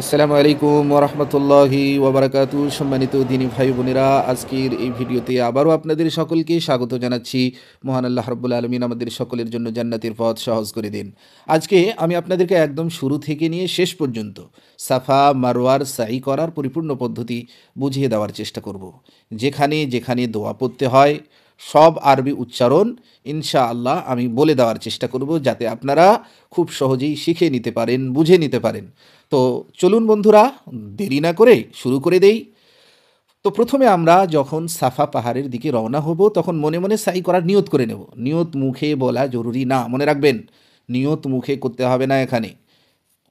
আসসালামু আলাইকুম ওরহমতুল্লাহি ওবরাকাতু। সম্মানিত দিনী ভাই বোনেরা, আজকের এই ভিডিওতে আবারও আপনাদের সকলকে স্বাগত জানাচ্ছি। মহান আল্লাহ রাব্বুল আলামিন আমাদের সকলের জন্য জান্নাতের পথ সহজ করে দিন। আজকে আমি আপনাদেরকে একদম শুরু থেকে নিয়ে শেষ পর্যন্ত সাফা মারওয়ার সাই করার পরিপূর্ণ পদ্ধতি বুঝিয়ে দেওয়ার চেষ্টা করব। যেখানে যেখানে দোয়া পড়তে হয় সব আরবি উচ্চারণ ইনশাআল্লাহ আমি বলে দেওয়ার চেষ্টা করব, যাতে আপনারা খুব সহজেই শিখে নিতে পারেন, বুঝে নিতে পারেন। তো চলুন বন্ধুরা, দেরি না করে শুরু করে দেই। তো প্রথমে আমরা যখন সাফা পাহাড়ের দিকে রওনা হব তখন মনে মনে সাই করার নিয়ত করে নেব। নিয়ত মুখে বলা জরুরি না, মনে রাখবেন। নিয়ত মুখে করতে হবে না, এখানে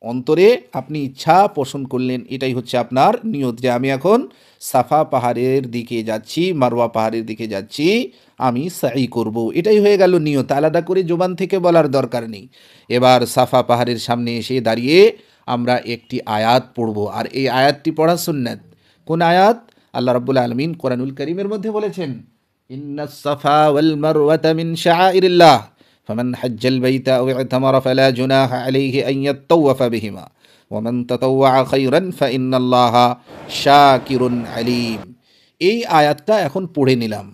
অন্তরে আপনি ইচ্ছা পোষণ করলেন, এটাই হচ্ছে আপনার নিয়ত, যে আমি এখন সাফা পাহাড়ের দিকে যাচ্ছি, মারওয়া পাহাড়ের দিকে যাচ্ছি, আমি সাই করব, এটাই হয়ে গেল নিয়ত। আলাদা করে জবান থেকে বলার দরকার নেই। এবার সাফা পাহাড়ের সামনে এসে দাঁড়িয়ে আমরা একটি আয়াত পড়ব, আর এই আয়াতটি পড়া সুন্নাত। কোন আয়াত? আল্লাহ রাব্বুল আলামিন কোরআনুল কারীমের মধ্যে বলেছেন, ইন্নাস সাফা ওয়াল মারওয়াতা মিন শাআইরিল্লাহ ফামান হাজ্জাল বাইতা আও ইতামারা ফালা জুনাহা আলাইহি আন ইয়াতাওয়াফা বিহিমা ওয়ামান তাতাওয়া খায়রান ফাইন্নাল্লাহা শাকিরুন আলিম। এই আয়াতটা এখন পড়ে নিলাম।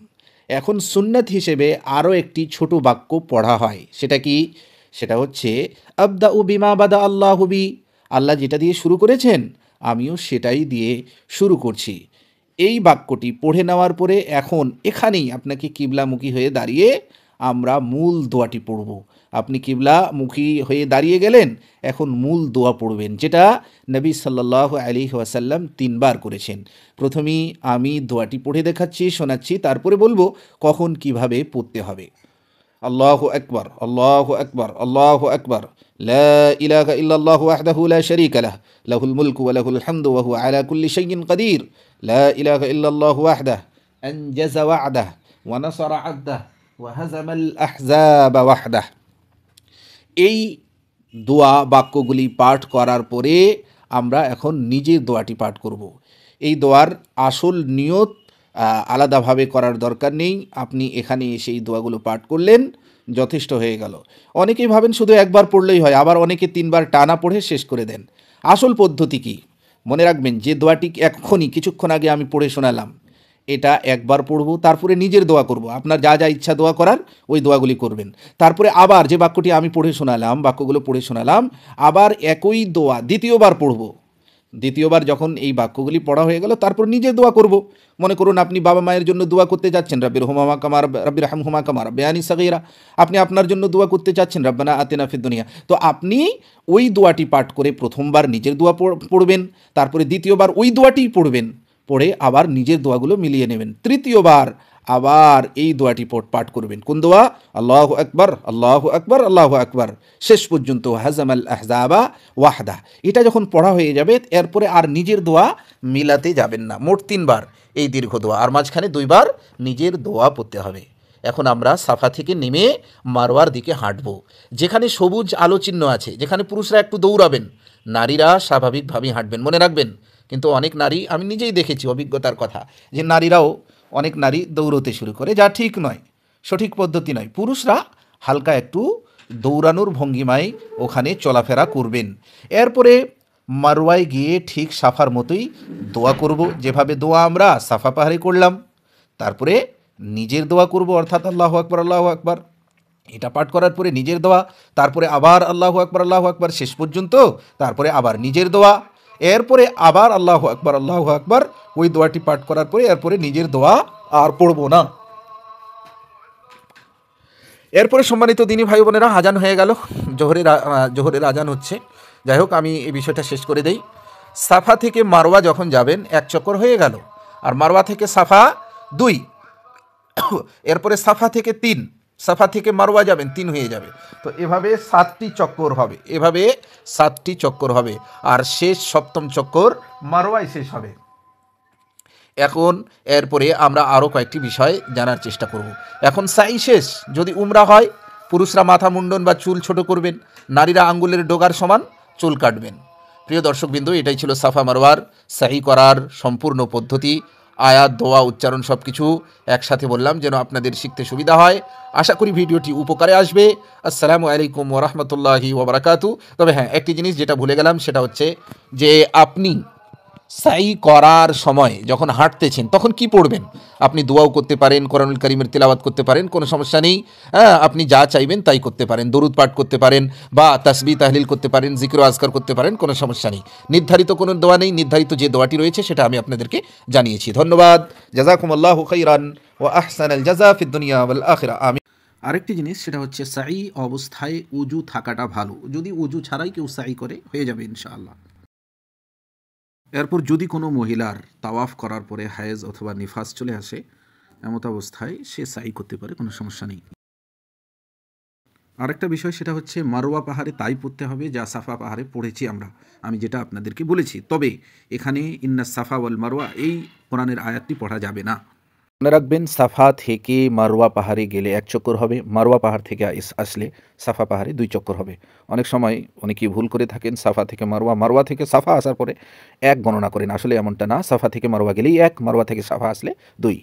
এখন সুন্নাত হিসেবে আরও একটি ছোট বাক্য পড়া হয়। সেটা কি? সেটা হচ্ছে আবদা উ বিমা বাদা আল্লাহু বি। আল্লাহ যেটা দিয়ে শুরু করেছেন আমিও সেটাই দিয়ে শুরু করছি। এই বাক্যটি পড়ে নেওয়ার পরে এখন এখানেই আপনাকে কিবলামুখী হয়ে দাঁড়িয়ে আমরা মূল দোয়াটি পড়ব। আপনি কিবলামুখী হয়ে দাঁড়িয়ে গেলেন, এখন মূল দোয়া পড়বেন, যেটা নবী সাল্লাল্লাহু আলাইহি ওয়াসাল্লাম 3 বার করেছেন। প্রথমেই আমি দোয়াটি পড়ে দেখাচ্ছি, শোনাচ্ছি, তারপরে বলবো কখন কিভাবে পড়তে হবে। আল্লাহু আকবার, আল্লাহু আকবার, আল্লাহু আকবার, লা ইলাহা ইল্লাল্লাহু ওয়াহদাহু লা শারীকা লাহ, লাহুল মুলকু ওয়া লাহুল হামদু ওয়া হুয়া আলা কুল্লি শাইইন কাদির, লা ইলাহা ইল্লাল্লাহু ওয়াহদাহু আনজাযা ওয়া'দাহু ওয়া নাসারা 'abদাহু ওয়া হাযামাল আহজাবা ওয়াহদাহু। এই দোয়া বাক্যগুলি পাঠ করার পরে আমরা এখন নিজের দোয়াটি পাঠ করব। এই দোয়ার আসল নিয়ত আলাদাভাবে করার দরকার নেই। আপনি এখানে এসে এই দোয়াগুলো পাঠ করলেন, যথেষ্ট হয়ে গেল। অনেকেই ভাবেন শুধু একবার পড়লেই হয়, আবার অনেকে 3 বার টানা পড়ে শেষ করে দেন। আসল পদ্ধতি কি? মনে রাখবেন, যে দোয়াটি এক্ষুনি কিছুক্ষণ আগে আমি পড়ে শোনালাম, এটা একবার পড়ব, তারপরে নিজের দোয়া করব। আপনার যা যা ইচ্ছা দোয়া করার ওই দোয়াগুলি করবেন। তারপরে আবার যে বাক্যটি আমি পড়ে শোনালাম, বাক্যগুলো পড়ে শোনালাম, আবার একই দোয়া দ্বিতীয়বার পড়ব। দ্বিতীয়বার যখন এই বাক্যগুলি পড়া হয়ে গেল, তারপর নিজের দোয়া করব। মনে করুন আপনি বাবা মায়ের জন্য দোয়া করতে যাচ্ছেন, রাব্বির হুমা কামার রাব্বির হামহুমা কামা রাব্বায়ানি সাগীরা। আপনি আপনার জন্য দোয়া করতে চাচ্ছেন, রাব্বানা আতিনা ফিদ দুনিয়া। তো আপনি ওই দোয়াটি পাঠ করে প্রথমবার নিজের দোয়া পড়বেন, তারপরে দ্বিতীয়বার ওই দোয়াটিই পড়বেন, পড়ে আবার নিজের দোয়াগুলো মিলিয়ে নেবেন। তৃতীয়বার আবার এই দোয়াটি পাঠ করবেন। কোন দোয়া? আল্লাহু আকবার, আল্লাহু আকবার, আল্লাহু আকবার, শেষ পর্যন্ত হাজামাল আহজাবা ওয়াহদা। এটা যখন পড়া হয়ে যাবে, এরপরে আর নিজের দোয়া মিলাতে যাবেন না। মোট 3 বার এই দীর্ঘ দোয়া, আর মাঝখানে 2 বার নিজের দোয়া পড়তে হবে। এখন আমরা সাফা থেকে নেমে মারওয়ার দিকে হাঁটব। যেখানে সবুজ আলো চিহ্ন আছে, যেখানে পুরুষরা একটু দৌড়াবেন, নারীরা স্বাভাবিকভাবেই হাঁটবেন, মনে রাখবেন। কিন্তু অনেক নারী, আমি নিজেই দেখেছি, অভিজ্ঞতার কথা, যে নারীরাও অনেক নারী দৌড়তে শুরু করে, যা ঠিক নয়, সঠিক পদ্ধতি নয়। পুরুষরা হালকা একটু দৌড়ানোর ভঙ্গিমায় ওখানে চলাফেরা করবেন। এরপরে মারওয়ায় গিয়ে ঠিক সাফার মতোই দোয়া করব, যেভাবে দোয়া আমরা সাফা পাহাড়ে করলাম। তারপরে নিজের দোয়া করব, অর্থাৎ আল্লাহু আকবার, আল্লাহু আকবার, এটা পাঠ করার পরে নিজের দোয়া, তারপরে আবার আল্লাহু আকবার, আল্লাহু আকবার শেষ পর্যন্ত, তারপরে আবার নিজের দোয়া, এরপরে আবার আল্লাহু আকবার, আল্লাহু আকবার, ওই দোয়াটি পাঠ করার পরে এরপরে নিজের দোয়া আর পড়ব না। এরপরে সম্মানিত দিনী ভাই বোনেরা, আজান হয়ে গেল, জোহরের আজান হচ্ছে। যাই হোক, আমি এই বিষয়টা শেষ করে দেই। সাফা থেকে মারওয়া যখন যাবেন 1 চক্কর হয়ে গেল, আর মারওয়া থেকে সাফা 2, এরপরে সাফা থেকে 3, সাফা থেকে মারওয়া যাবেন 3 হয়ে যাবে। তো এভাবে 7টি চক্কর হবে, এভাবে 7টি চক্কর হবে, আর শেষ 7ম চক্কর মারওয়ায় শেষ হবে। এখন এরপরে আমরা আরও কয়েকটি বিষয় জানার চেষ্টা করব। এখন সাই শেষ। যদি উমরা হয়, পুরুষরা মাথা মুন্ডন বা চুল ছোট করবেন, নারীরা আঙ্গুলের ডগার সমান চুল কাটবেন। প্রিয় দর্শকবৃন্দ, এটাই ছিল সাফা মারওয়ার সাই করার সম্পূর্ণ পদ্ধতি। আয়াত, দোয়া, উচ্চারণ সব কিছু একসাথে বললাম যেন আপনাদের শিখতে সুবিধা হয়। আশা করি ভিডিওটি উপকারে আসবে। আসসালামু আলাইকুম ওয়া রাহমাতুল্লাহি ওয়া বারাকাতুহু। তবে হ্যাঁ, একটি জিনিস যেটা ভুলে গেলাম সেটা হচ্ছে যে আপনি সাই করার সময় যখন হাঁটতেছেন তখন কি পড়বেন? আপনি দোয়াও করতে পারেন, কোরআনুল কারীমের তিলাওয়াত করতে পারেন, কোনো সমস্যা নেই। হ্যাঁ, আপনি যা চাইবেন তাই করতে পারেন। দরুদ পাঠ করতে পারেন বা তাসবিহ তাহলিল করতে পারেন, জিকির ও আজকার করতে পারেন, কোনো সমস্যা নেই। নির্ধারিত কোনো দোয়া নেই, নির্ধারিত যে দোয়াটি রয়েছে সেটা আমি আপনাদেরকে জানিয়েছি। ধন্যবাদ। জাযাকুমুল্লাহু খাইরান ওয়া আহসানাল জাযা ফিদ দুনিয়া ওয়াল আখিরা। আমি আরেকটি জিনিস সেটা হচ্ছে সাই অবস্থায় উজু থাকাটা ভালো। যদি উজু ছাড়াই কেউ সাই করে হয়ে যাবে ইনশাআল্লাহ। এরপর যদি কোনো মহিলার তাওয়াফ করার পরে হায়েজ অথবা নিফাস চলে আসে, এমত অবস্থায় সে সাই করতে পারে, কোনো সমস্যা নেই। আরেকটা বিষয় সেটা হচ্ছে মারওয়া পাহাড়ে তাই পড়তে হবে যা সাফা পাহাড়ে পড়েছি আমরা, আমি যেটা আপনাদেরকে বলেছি। তবে এখানে ইন্না সাফা ওয়াল মারওয়া এই কোরআনের আয়াতটি পড়া যাবে না। মনে রাখবেন, সাফা থেকে মারওয়া পাহাড়ে গেলে 1 চক্কর হবে, মারওয়া পাহাড় থেকে আসলে সাফা পাহাড়ে 2 চক্কর হবে। অনেক সময় অনেকেই ভুল করে থাকেন, সাফা থেকে মারওয়া, মারওয়া থেকে সাফা আসার পরে 1 গণনা করেন। আসলে এমনটা না, সাফা থেকে মারওয়া গেলেই 1, মারওয়া থেকে সাফা আসলে 2।